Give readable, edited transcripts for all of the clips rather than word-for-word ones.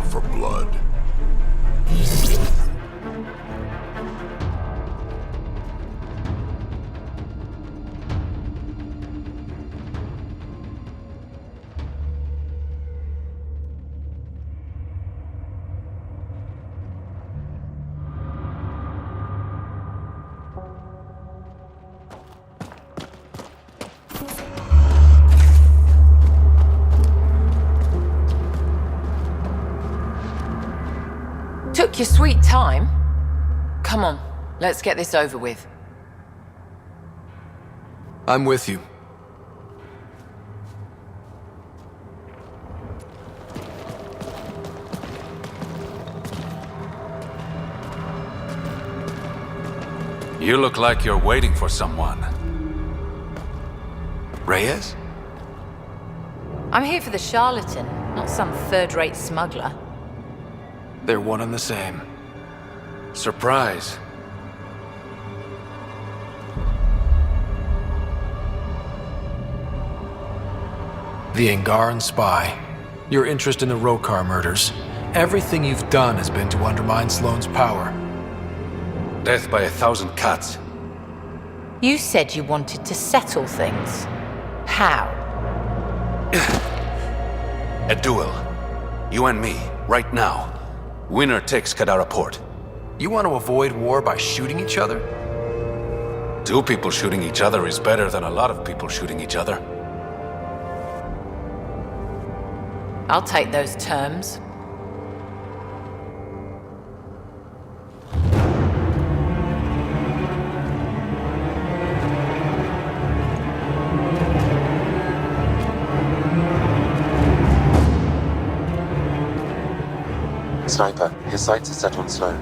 for blood. Took your sweet time. Come on, let's get this over with. I'm with you. You look like you're waiting for someone. Reyes? I'm here for the charlatan, not some third-rate smuggler. They're one and the same. Surprise. The Angaran spy. Your interest in the Rokar murders. Everything you've done has been to undermine Sloane's power. Death by 1,000 cuts. You said you wanted to settle things. How? A duel. You and me, right now. Winner takes Kadara Port. You want to avoid war by shooting each other? Two people shooting each other is better than a lot of people shooting each other. I'll take those terms. Sniper, his sights are set on Sloane.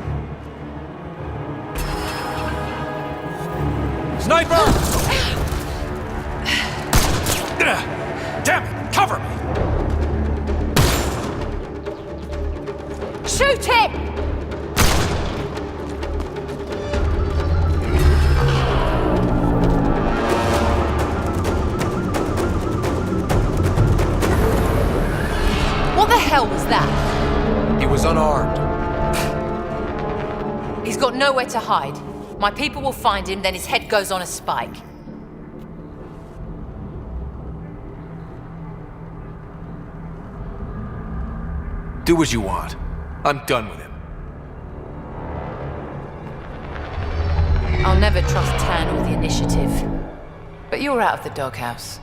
Sniper! Damn it! Cover me! Shoot him! What the hell was that? He was unarmed. He's got nowhere to hide. My people will find him, then his head goes on a spike. Do what you want. I'm done with him. I'll never trust Tan or the initiative. But you're out of the doghouse.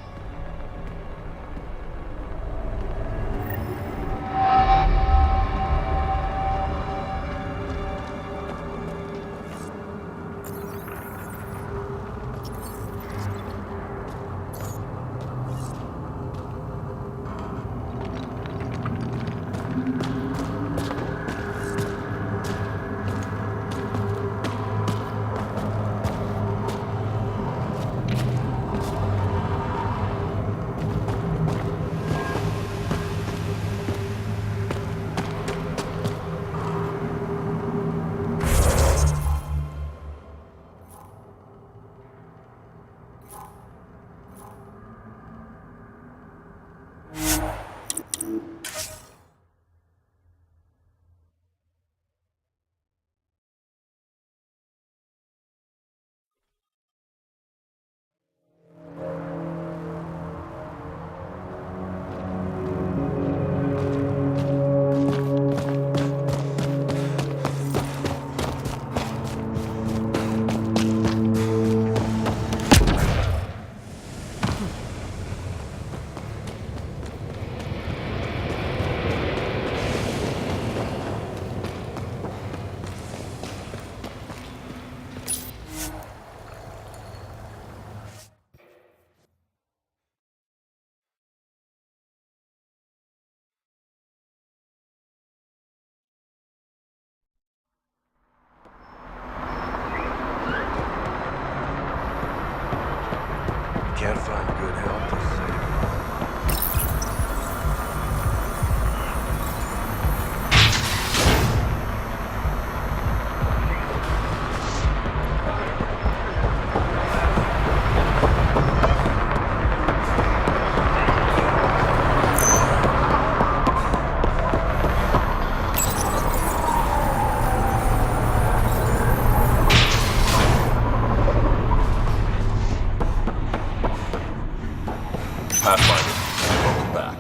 Can't find good help to save. Pathfinder, welcome back.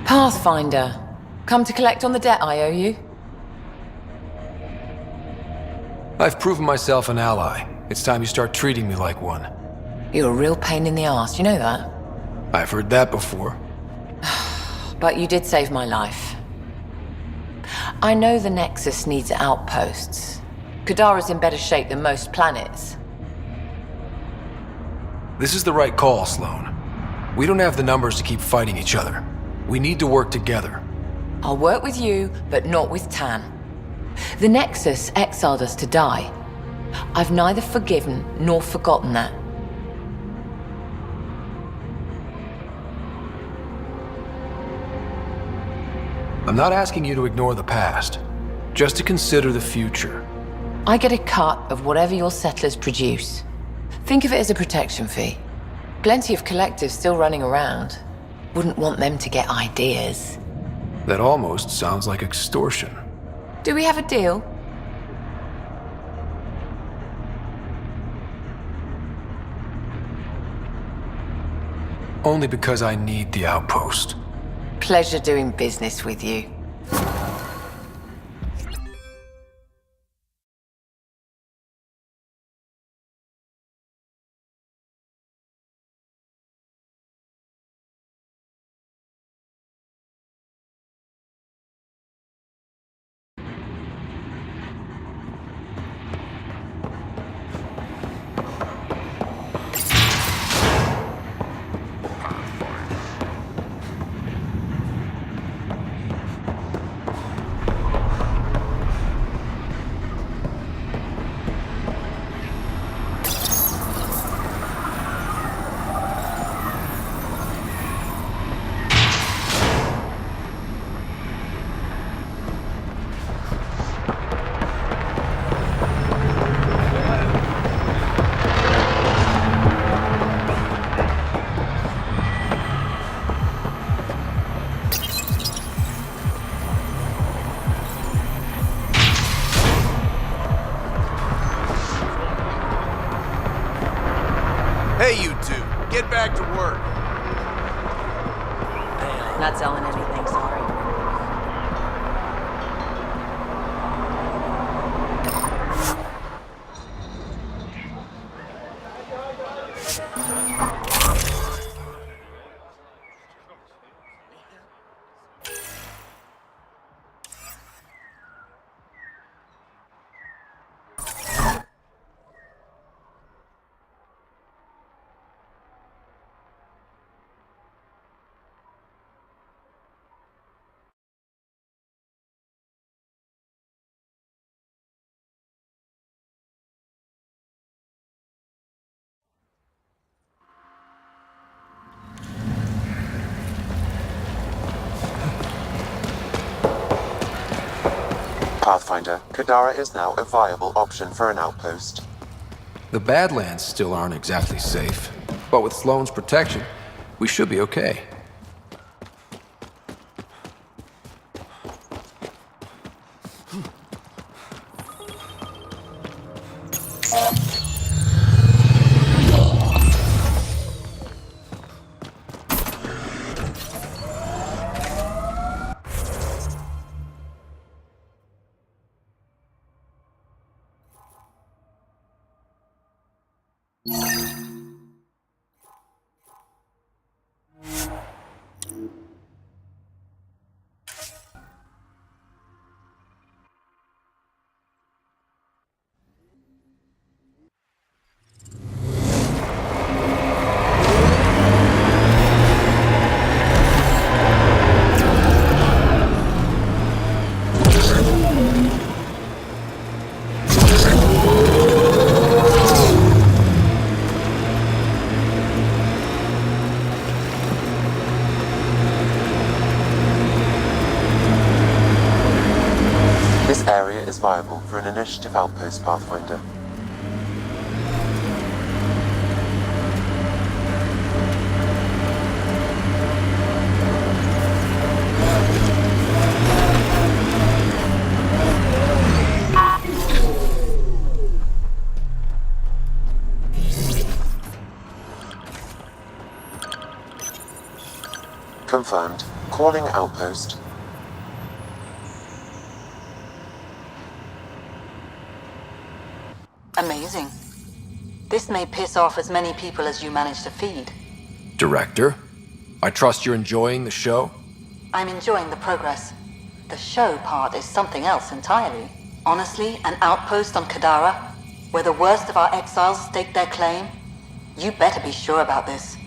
Pathfinder. Come to collect on the debt I owe you? I've proven myself an ally. It's time you start treating me like one. You're a real pain in the arse, you know that? I've heard that before. But you did save my life. I know the Nexus needs outposts. Kadara's in better shape than most planets. This is the right call, Sloan. We don't have the numbers to keep fighting each other. We need to work together. I'll work with you, but not with Tan. The Nexus exiled us to die. I've neither forgiven nor forgotten that. I'm not asking you to ignore the past, just to consider the future. I get a cut of whatever your settlers produce. Think of it as a protection fee. Plenty of collectives still running around. Wouldn't want them to get ideas. That almost sounds like extortion. Do we have a deal? Only because I need the outpost. Pleasure doing business with you. Hey, you two, get back to work. Not selling anything, sorry. Pathfinder, Kadara is now a viable option for an outpost. The Badlands still aren't exactly safe, but with Sloan's protection, we should be okay. This area is viable for an initiative outpost, Pathfinder. Confirmed. Calling outpost. Amazing. This may piss off as many people as you manage to feed. Director, I trust you're enjoying the show? I'm enjoying the progress. The show part is something else entirely. Honestly, an outpost on Kadara, where the worst of our exiles stake their claim? You better be sure about this.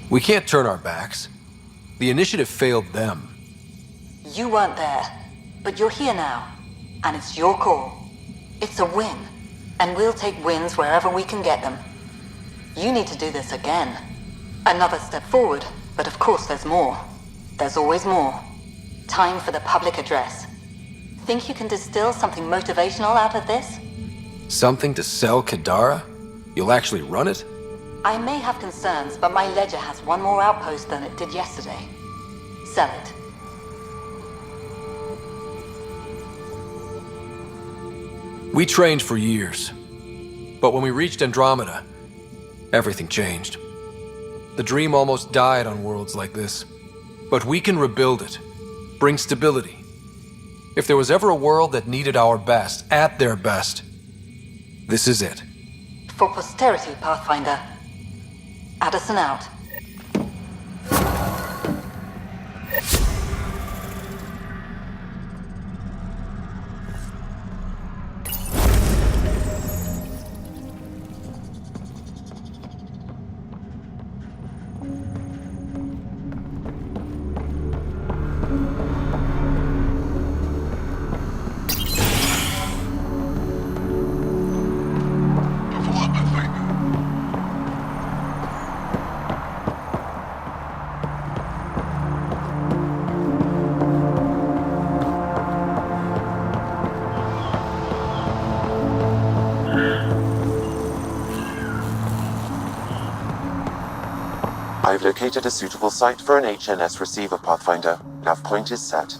We can't turn our backs. The initiative failed them. You weren't there, but you're here now, and it's your call. It's a win, and we'll take wins wherever we can get them. You need to do this again. Another step forward, but of course there's more. There's always more. Time for the public address. Think you can distill something motivational out of this? Something to sell Kadara? You'll actually run it? I may have concerns, but my ledger has one more outpost than it did yesterday. Sell it. We trained for years. But when we reached Andromeda, everything changed. The dream almost died on worlds like this. But we can rebuild it. Bring stability. If there was ever a world that needed our best, at their best, this is it. For posterity, Pathfinder. Addison out. I've located a suitable site for an HNS receiver, Pathfinder. Nav point is set.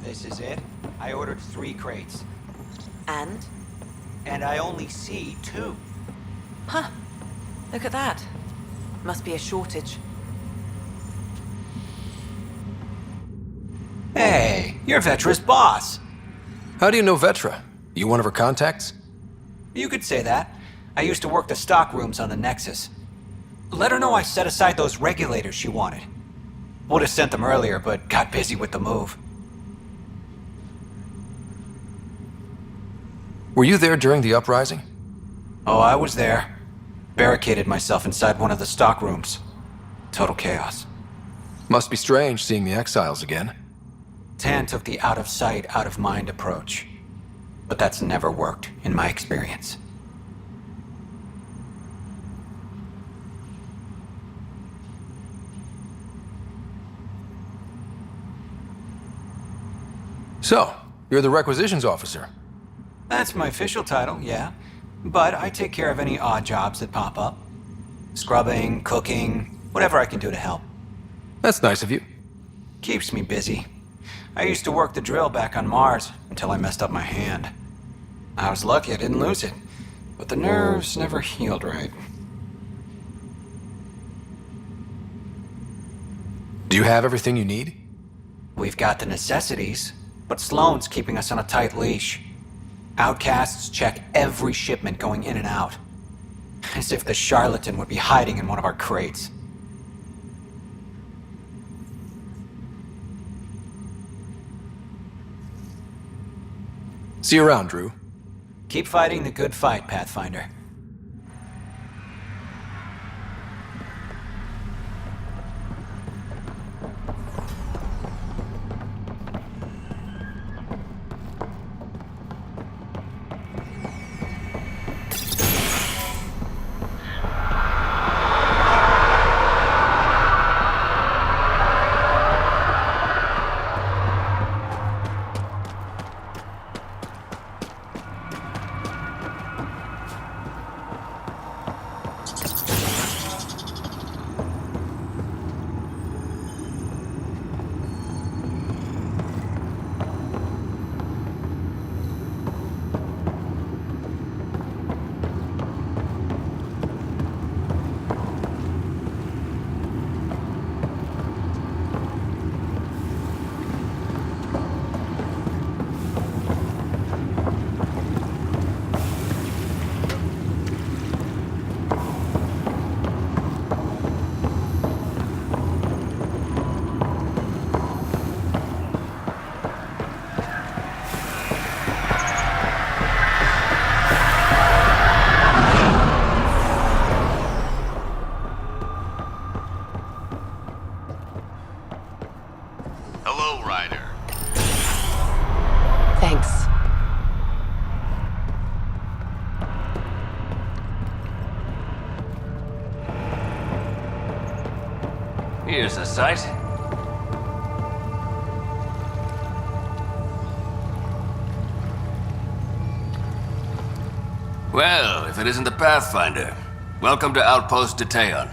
This is it. I ordered 3 crates. And? And I only see 2. Huh. Look at that. Must be a shortage. Hey, you're Vetra's boss. How do you know Vetra? You one of her contacts? You could say that. I used to work the stock rooms on the Nexus. Let her know I set aside those regulators she wanted. Would have sent them earlier, but got busy with the move. Were you there during the uprising? Oh, I was there. Barricaded myself inside one of the stock rooms. Total chaos. Must be strange seeing the exiles again. Tan took the out-of-sight, out-of-mind approach. But that's never worked, in my experience. So, you're the requisitions officer. That's my official title, yeah. But I take care of any odd jobs that pop up. Scrubbing, cooking, whatever I can do to help. That's nice of you. Keeps me busy. I used to work the drill back on Mars until I messed up my hand. I was lucky I didn't lose it, but the nerves never healed right. Do you have everything you need? We've got the necessities, but Sloane's keeping us on a tight leash. Outcasts check every shipment going in and out. As if the charlatan would be hiding in one of our crates. See you around, Drew. Keep fighting the good fight, Pathfinder. Hello, Ryder. Thanks. Here's the site. Well, if it isn't the Pathfinder, welcome to Outpost Detayon.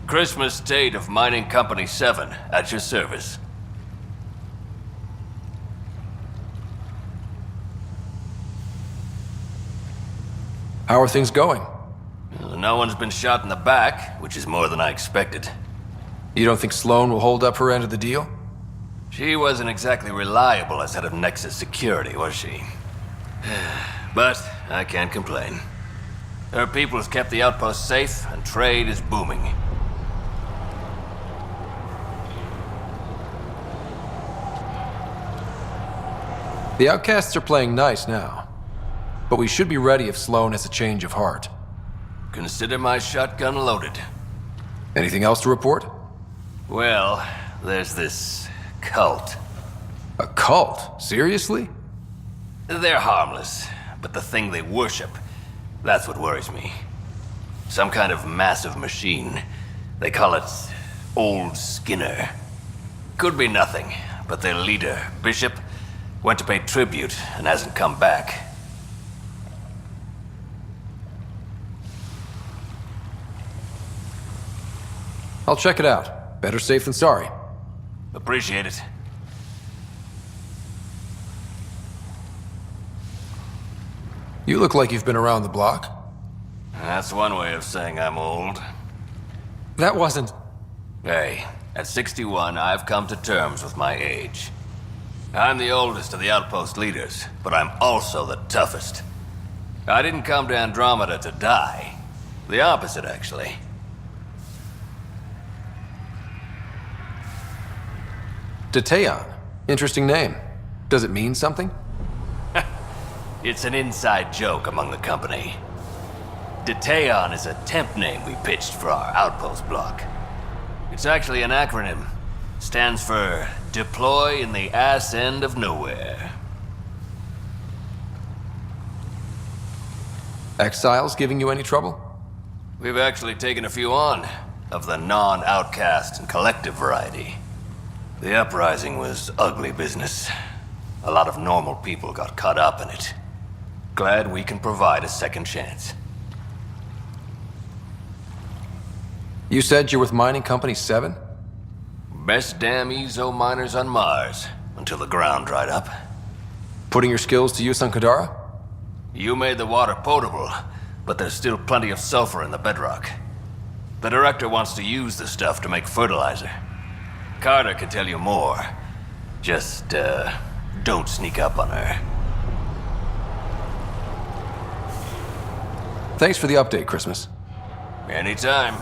Christmas State of Mining Company 7, at your service. How are things going? No one's been shot in the back, which is more than I expected. You don't think Sloan will hold up her end of the deal? She wasn't exactly reliable as head of Nexus Security, was she? But I can't complain. Her people have kept the outpost safe, and trade is booming. The outcasts are playing nice now, but we should be ready if Sloan has a change of heart. Consider my shotgun loaded. Anything else to report? Well, there's this cult. A cult? Seriously? They're harmless, but the thing they worship, that's what worries me. Some kind of massive machine. They call it Old Skinner. Could be nothing, but their leader, Bishop, went to pay tribute and hasn't come back. I'll check it out. Better safe than sorry. Appreciate it. You look like you've been around the block. That's one way of saying I'm old. That wasn't... Hey, at 61, I've come to terms with my age. I'm the oldest of the outpost leaders, but I'm also the toughest. I didn't come to Andromeda to die. The opposite, actually. Detayon. Interesting name. Does it mean something? It's an inside joke among the company. Detayon is a temp name we pitched for our outpost block. It's actually an acronym. Stands for Deploy in the Ass End of Nowhere. Exiles giving you any trouble? We've actually taken a few on, of the non-outcast and collective variety. The uprising was ugly business. A lot of normal people got caught up in it. Glad we can provide a second chance. You said you're with Mining Company 7? Best damn ezo miners on Mars, until the ground dried up. Putting your skills to use on Kadara? You made the water potable, but there's still plenty of sulfur in the bedrock. The director wants to use the stuff to make fertilizer. Carter can tell you more. Just, don't sneak up on her. Thanks for the update, Christmas. Anytime.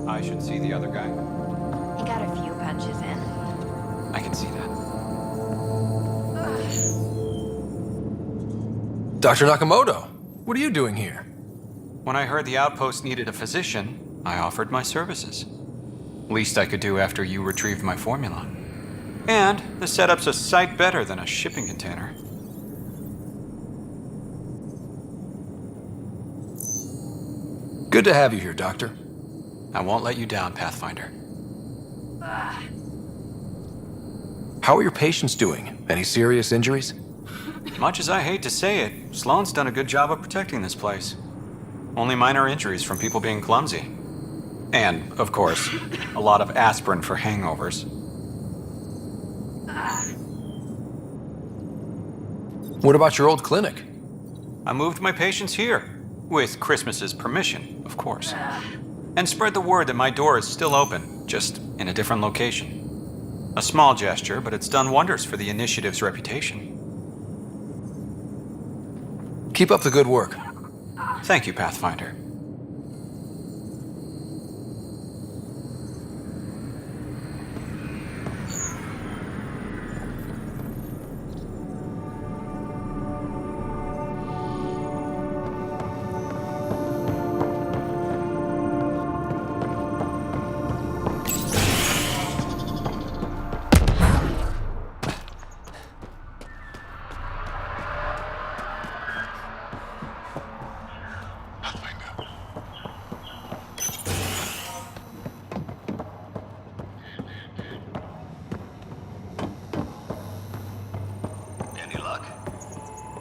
I should see the other guy. He got a few punches in. I can see that. Dr. Nakamoto, what are you doing here? When I heard the outpost needed a physician, I offered my services. Least I could do after you retrieved my formula. And the setup's a sight better than a shipping container. Good to have you here, Doctor. I won't let you down, Pathfinder. How are your patients doing? Any serious injuries? Much as I hate to say it, Sloane's done a good job of protecting this place. Only minor injuries from people being clumsy. And, of course, a lot of aspirin for hangovers. What about your old clinic? I moved my patients here, with Christmas's permission, of course. And spread the word that my door is still open, just in a different location. A small gesture, but it's done wonders for the initiative's reputation. Keep up the good work. Thank you, Pathfinder.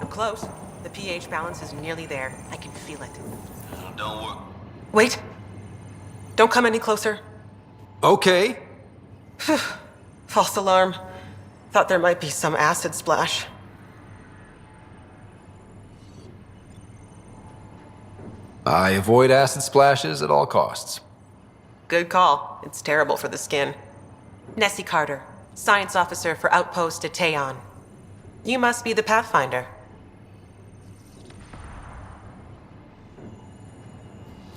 Close. The pH balance is nearly there. I can feel it. Don't worry. Wait. Don't come any closer. Okay. False alarm. Thought there might be some acid splash. I avoid acid splashes at all costs. Good call. It's terrible for the skin. Nessie Carter, Science Officer for Outpost at Teon. You must be the Pathfinder.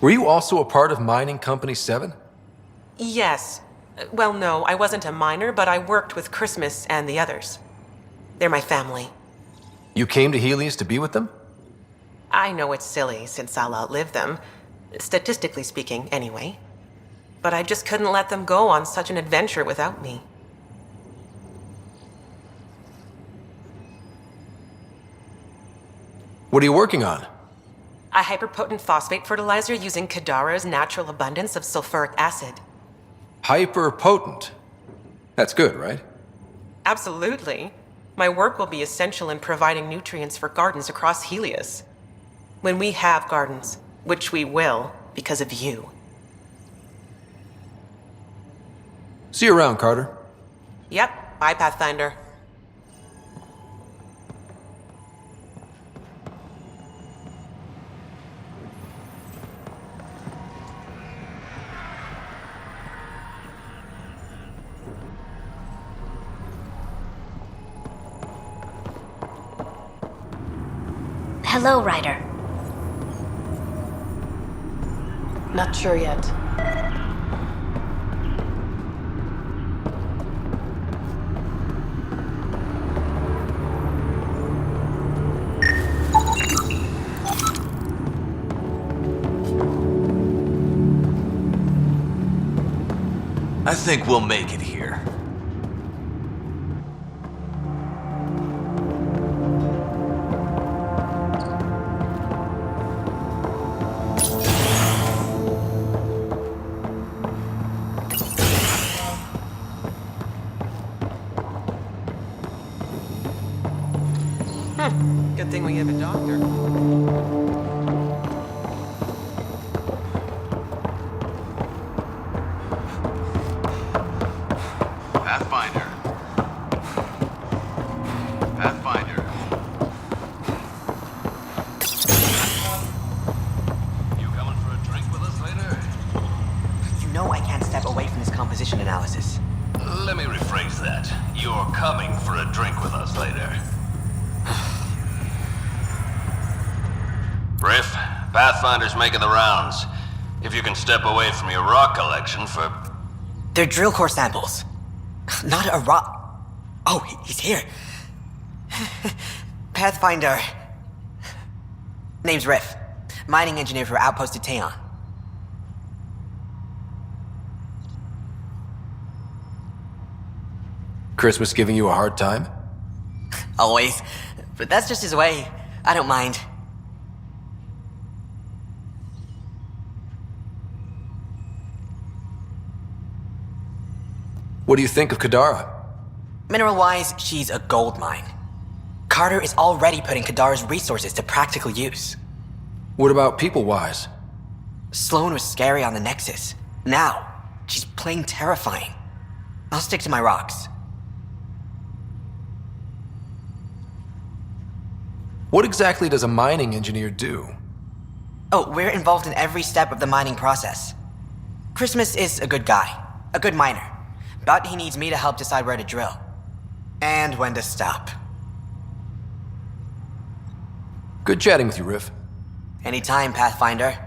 Were you also a part of Mining Company 7? Yes. Well, no, I wasn't a miner, but I worked with Christmas and the others. They're my family. You came to Helios to be with them? I know it's silly, since I'll outlive them. Statistically speaking, anyway. But I just couldn't let them go on such an adventure without me. What are you working on? A hyperpotent phosphate fertilizer using Kadara's natural abundance of sulfuric acid. Hyper-potent. That's good, right? Absolutely. My work will be essential in providing nutrients for gardens across Helios. When we have gardens, which we will because of you. See you around, Carter. Yep, bye, Pathfinder. Hello, Ryder. Not sure yet. I think we'll make it here. Good thing we have a doctor. Pathfinder. Pathfinder. You coming for a drink with us later? You know I can't step away from this composition analysis. Let me rephrase that. You're coming for a drink with us later. Riff, Pathfinder's making the rounds. If you can step away from your rock collection for... They're drill core samples. Not a rock. Oh, he's here. Pathfinder. Name's Riff. Mining engineer for Outpost at Teon. Christmas giving you a hard time? Always. But that's just his way. I don't mind. What do you think of Kadara? Mineral-wise, she's a gold mine. Carter is already putting Kadara's resources to practical use. What about people-wise? Sloan was scary on the Nexus. Now, she's plain terrifying. I'll stick to my rocks. What exactly does a mining engineer do? Oh, we're involved in every step of the mining process. Christmas is a good guy, a good miner, but he needs me to help decide where to drill. And when to stop. Good chatting with you, Riff. Anytime, Pathfinder.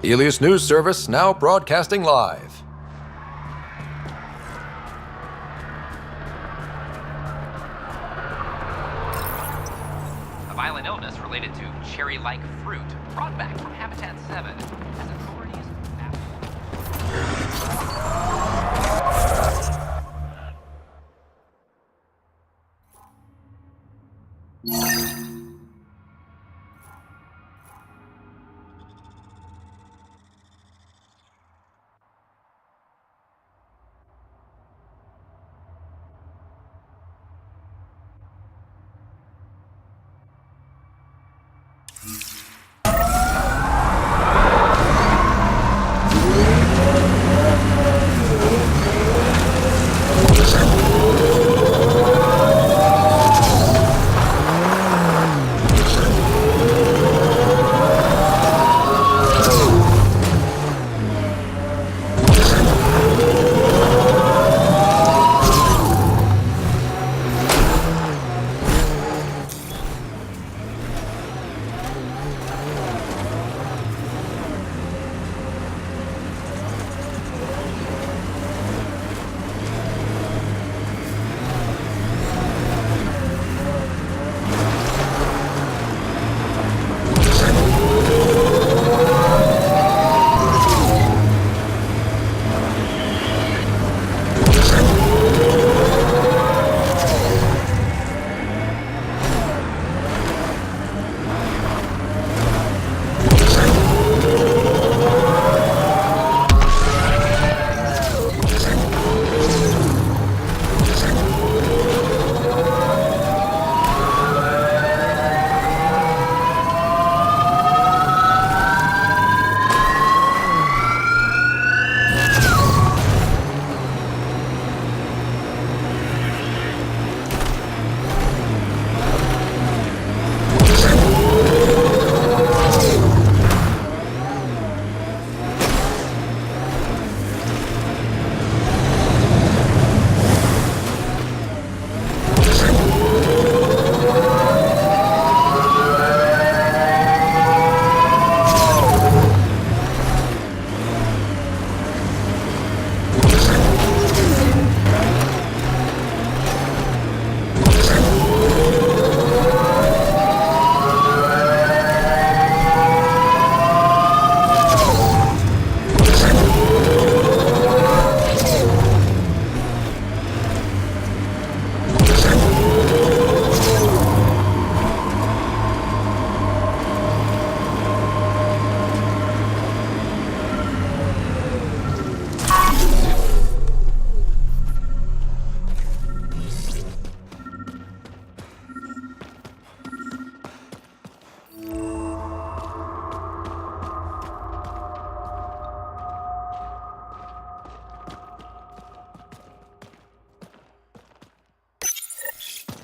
Helios News Service now broadcasting live. A violent illness related to cherry-like fruit brought back from Habitat 7 as authorities...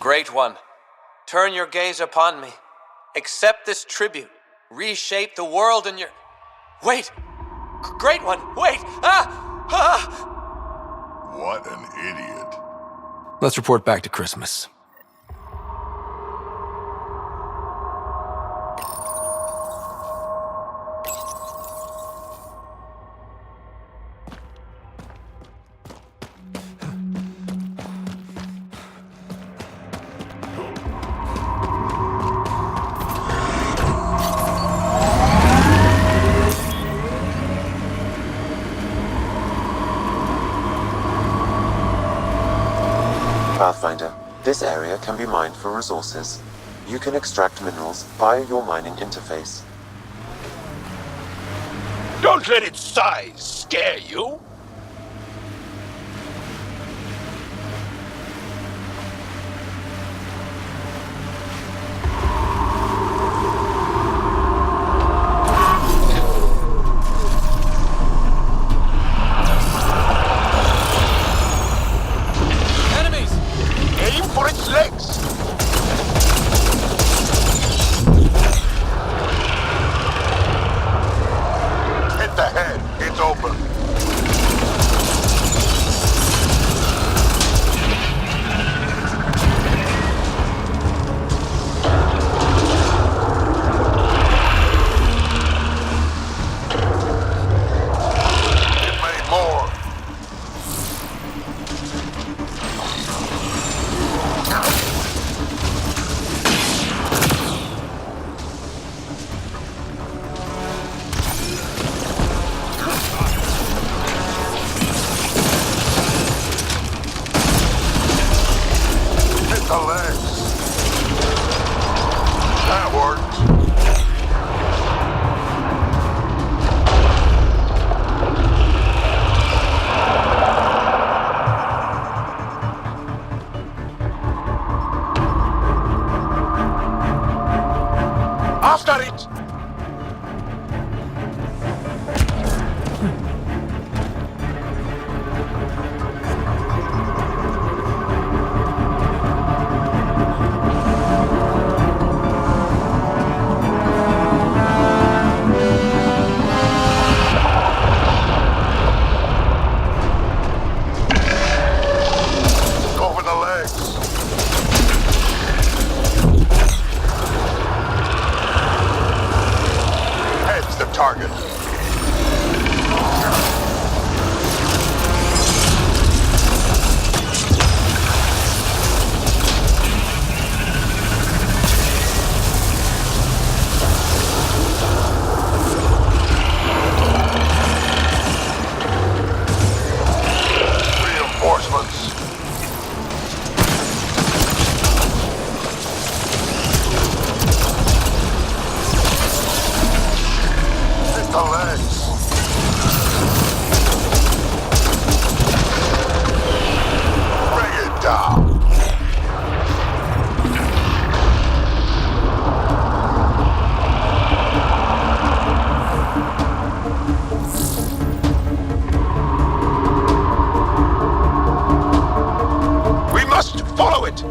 Great One, turn your gaze upon me. Accept this tribute. Reshape the world in your... Wait! Great One, wait! What an idiot. Let's report back to Christmas. Pathfinder, this area can be mined for resources. You can extract minerals via your mining interface. Don't let its size scare you. It's open. the legs. That worked. After it! Go for the legs. Head's the target. Reinforcements. Hit the legs. Bring it down. We must follow it!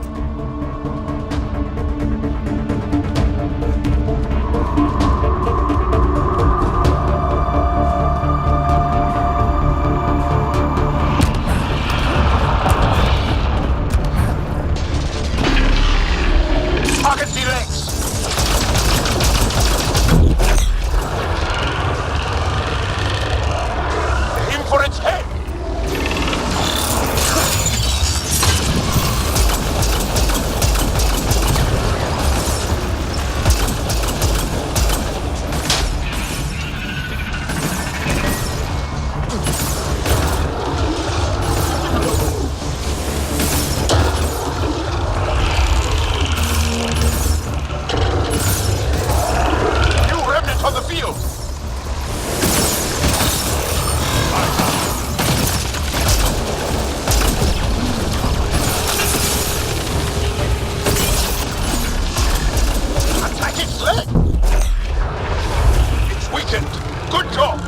Target the legs! Aim for its head! New remnant on the field! Attack its leg! It's weakened! Good job!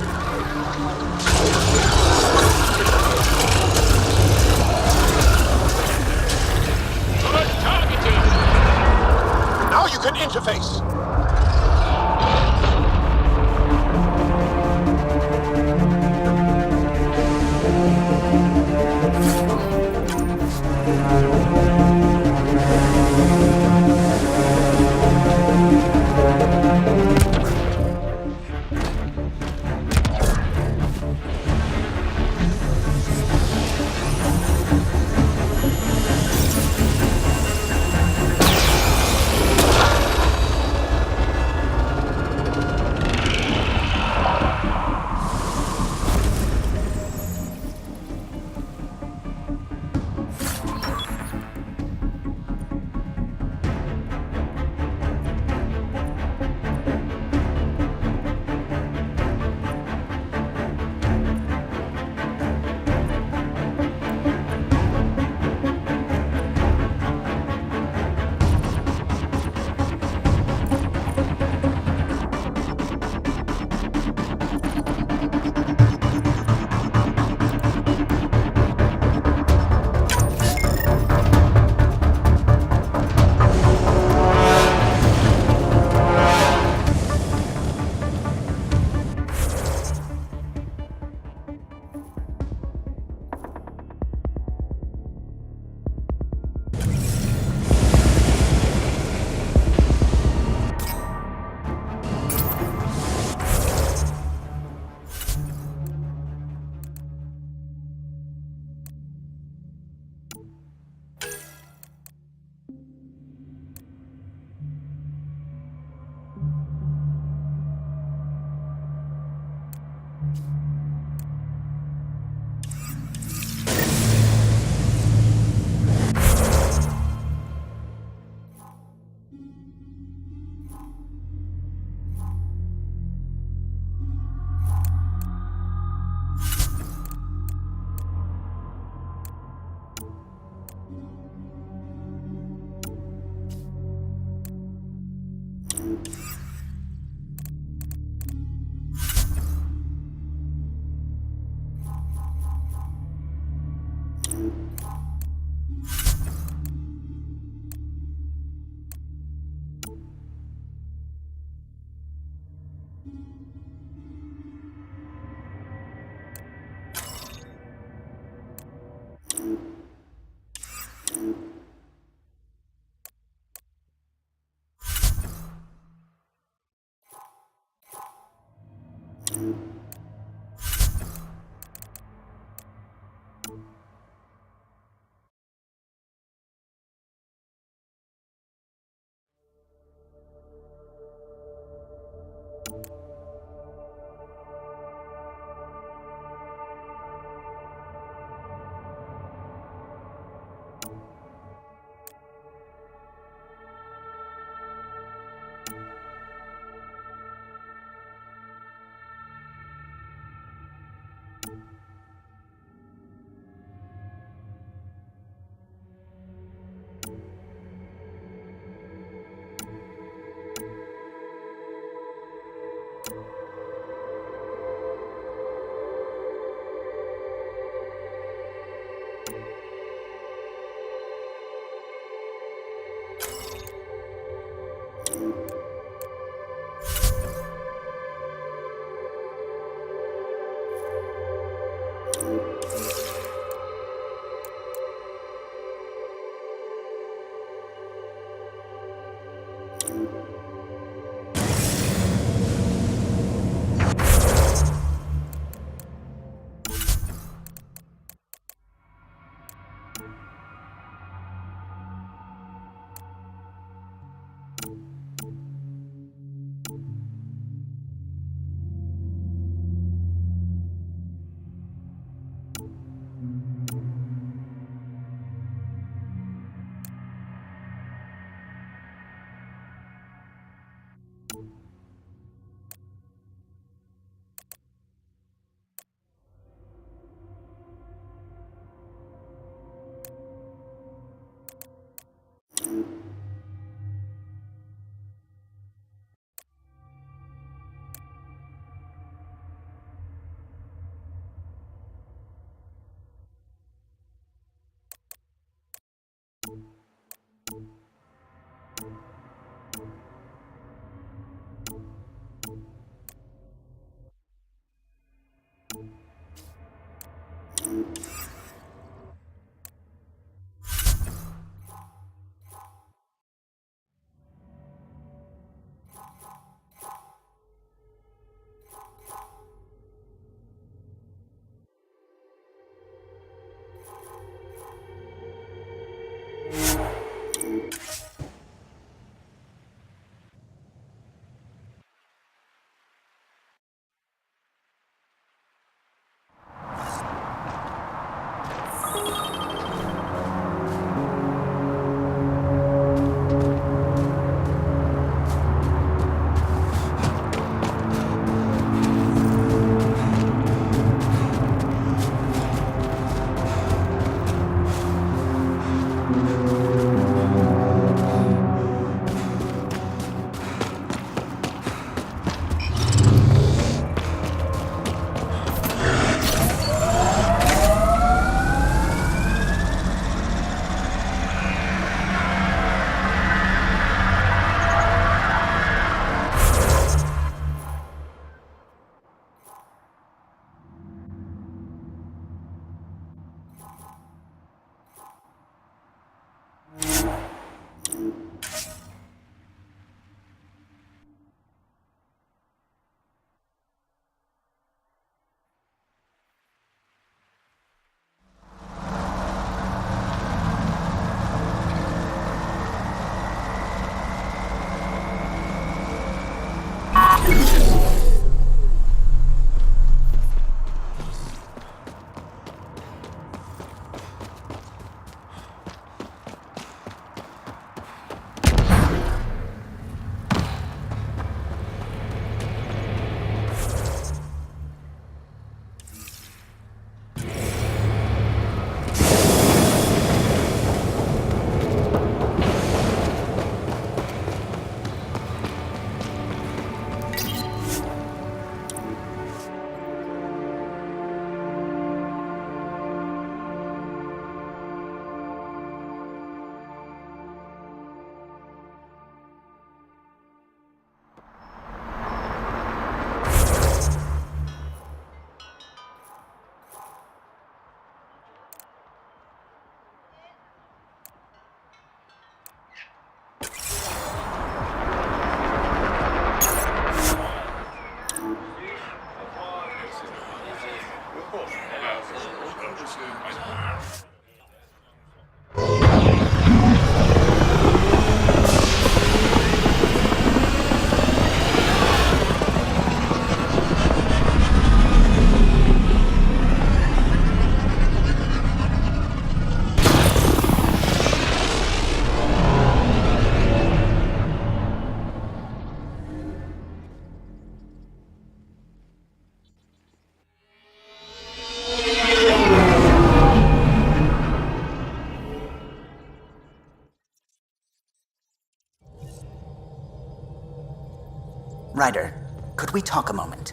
Ryder, could we talk a moment?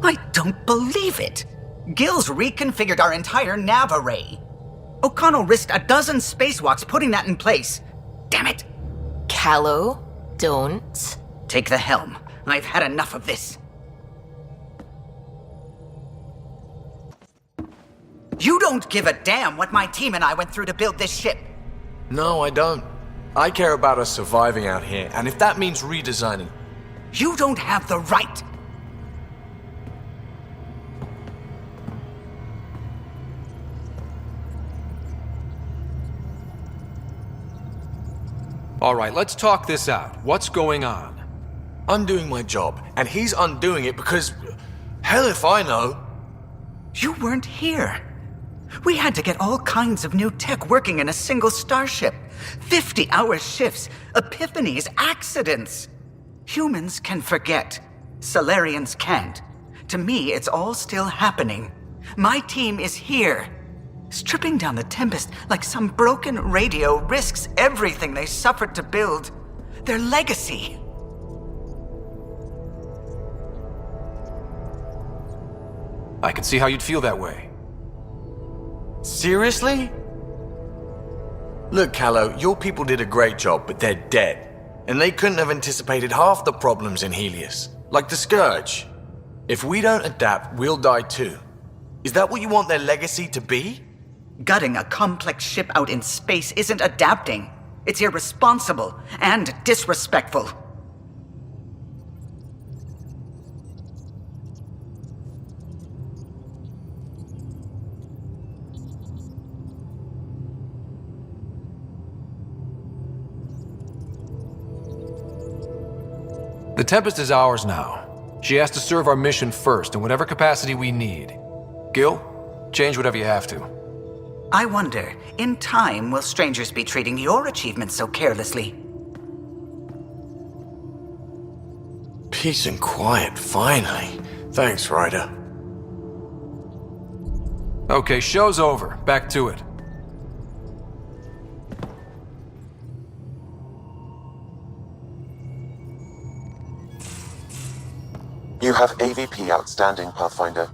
I don't believe it! Gil's reconfigured our entire nav array. O'Connell risked a dozen spacewalks putting that in place. Damn it! Callow, don't. Take the helm. I've had enough of this. You don't give a damn what my team and I went through to build this ship. No, I don't. I care about us surviving out here, and if that means redesigning... You don't have the right! All right, let's talk this out. What's going on? I'm doing my job, and he's undoing it because... Hell if I know. You weren't here. We had to get all kinds of new tech working in a single starship. 50-hour shifts, epiphanies, accidents. Humans can forget. Solarians can't. To me, it's all still happening. My team is here. Stripping down the Tempest like some broken radio risks everything they suffered to build. Their legacy. I can see how you'd feel that way. Seriously? Look, Callow, your people did a great job, but they're dead. And they couldn't have anticipated half the problems in Helios, like the Scourge. If we don't adapt, we'll die too. Is that what you want their legacy to be? Gutting a complex ship out in space isn't adapting. It's irresponsible and disrespectful. The Tempest is ours now. She has to serve our mission first in whatever capacity we need. Gil, change whatever you have to. I wonder, in time, will strangers be treating your achievements so carelessly? Peace and quiet, finally. Thanks, Ryder. Okay, show's over. Back to it. You have AVP outstanding, Pathfinder.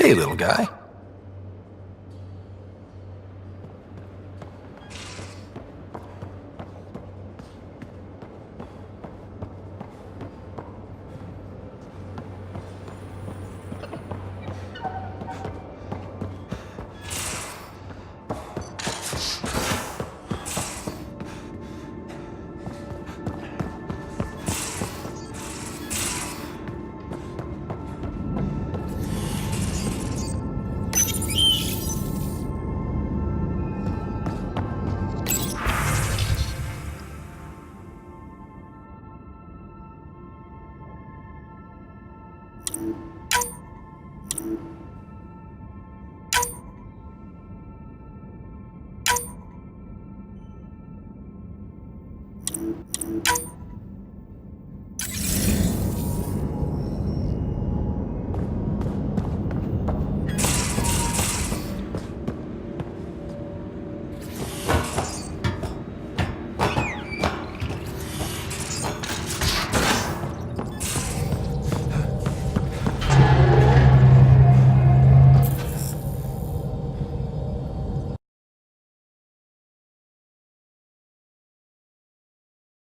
Hey, little guy.